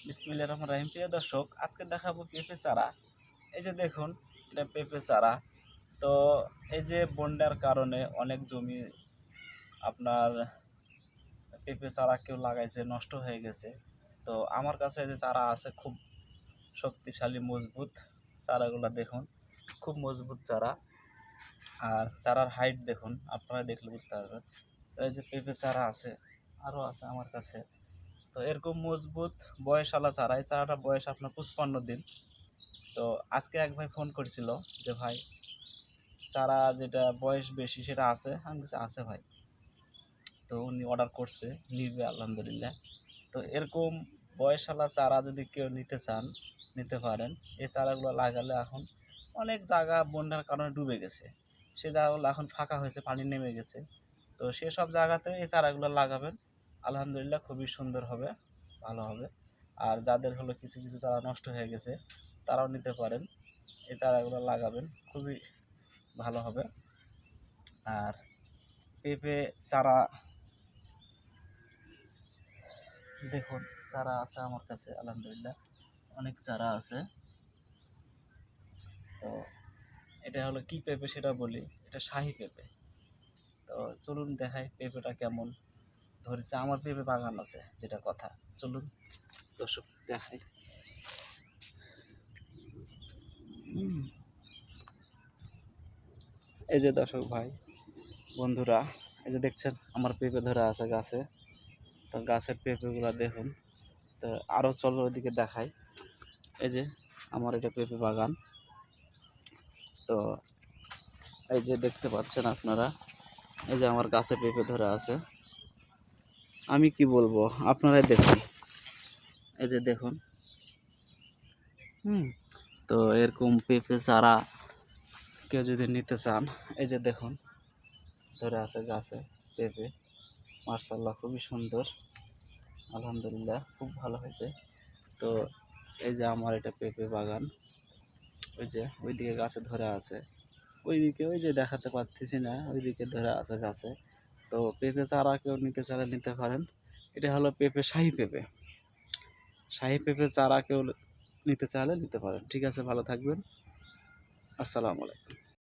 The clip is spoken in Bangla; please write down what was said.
বিসমিল্লাহির রহমানির রহিম। প্রিয় দর্শক, আজকে দেখাবো পেঁপে চারা। এই যে দেখুন, এটা পেঁপে চারা। তো এই যে বন্যার কারণে অনেক জমি আপনার পেঁপে চারা কেউ লাগাইছে, নষ্ট হয়ে গেছে। তো আমার কাছে এই যে চারা আছে, খুব শক্তিশালী মজবুত চারাগুলো দেখুন, খুব মজবুত চারা। আর চারার হাইট দেখুন, আপনারা দেখলে বুঝতে পারবেন। তো এই যে পেঁপে চারা আছে, আরও আছে আমার কাছে। তো এরকম মজবুত বয়সালা চারা, এই চারাটা বয়স আপনার 55 দিন। তো আজকে এক ভাই ফোন করেছিল যে ভাই, চারা যেটা বয়স বেশি সেটা আছে। আমি বলছি আছে ভাই। তো উনি অর্ডার করছে, নিবে আলহামদুলিল্লাহ। তো এরকম বয়সালা চারা যদি কেউ নিতে চান, নিতে পারেন। এই চারাগুলো লাগালে এখন অনেক জায়গা বন্যার কারণে ডুবে গেছে, সে জায়গাগুলো এখন ফাঁকা হয়েছে, পানি নেমে গেছে। তো সেসব জায়গাতে এই চারাগুলো লাগাবেন, আলহামদুলিল্লাহ খুবই সুন্দর হবে, ভালো হবে। আর যাদের হলো কিছু কিছু চারা নষ্ট হয়ে গেছে, তারাও নিতে পারেন, এই চারাগুলো লাগাবেন, খুবই ভালো হবে। আর পেঁপে চারা দেখুন, চারা আছে আমার কাছে আলহামদুলিল্লাহ, অনেক চারা আছে। তো এটা হলো কি পেঁপে সেটা বলি, এটা শাহী পেঁপে। তো চলুন দেখাই পেঁপেটা কেমন ধরেছে। আমার পেঁপে বাগান আছে, যেটা কথা। চলুন দর্শক দেখাই। এই যে দর্শক ভাই বন্ধুরা, এই যে দেখছেন আমার পেঁপে ধরে আছে গাছে। তো গাছের পেঁপেগুলা দেখুন। তো আরও চলো ওইদিকে দেখাই। এই যে আমার এটা পেঁপে বাগান। তো এই যে দেখতে পাচ্ছেন আপনারা, এই যে আমার গাছে পেঁপে ধরে আছে। আমি কি বলবো, আপনারাই দেখুন। এই যে দেখুন। তো এরকম পেঁপে চারা কেউ যদি নিতে চান, এই যে দেখুন ধরে আছে গাছে পেঁপে। মার্শাল্লাহ খুবই সুন্দর, আলহামদুলিল্লাহ খুব ভালো হয়েছে। তো এই যে আমার এটা পেঁপে বাগান। ওই যে ওইদিকে গাছে ধরে আছে, ওইদিকে ওই যে দেখাতে পারতেছি না, ওইদিকে ধরে আছে গাছে। তো পেঁপে চারা কেউ নিতে চাইলে নিতে পারেন। এটা হলো পেঁপে, শাহী পেঁপে। শাহী পেঁপে চারা কেউ নিতে চাইলে নিতে পারেন। ঠিক আছে, ভালো থাকবেন। আসসালামু আলাইকুম।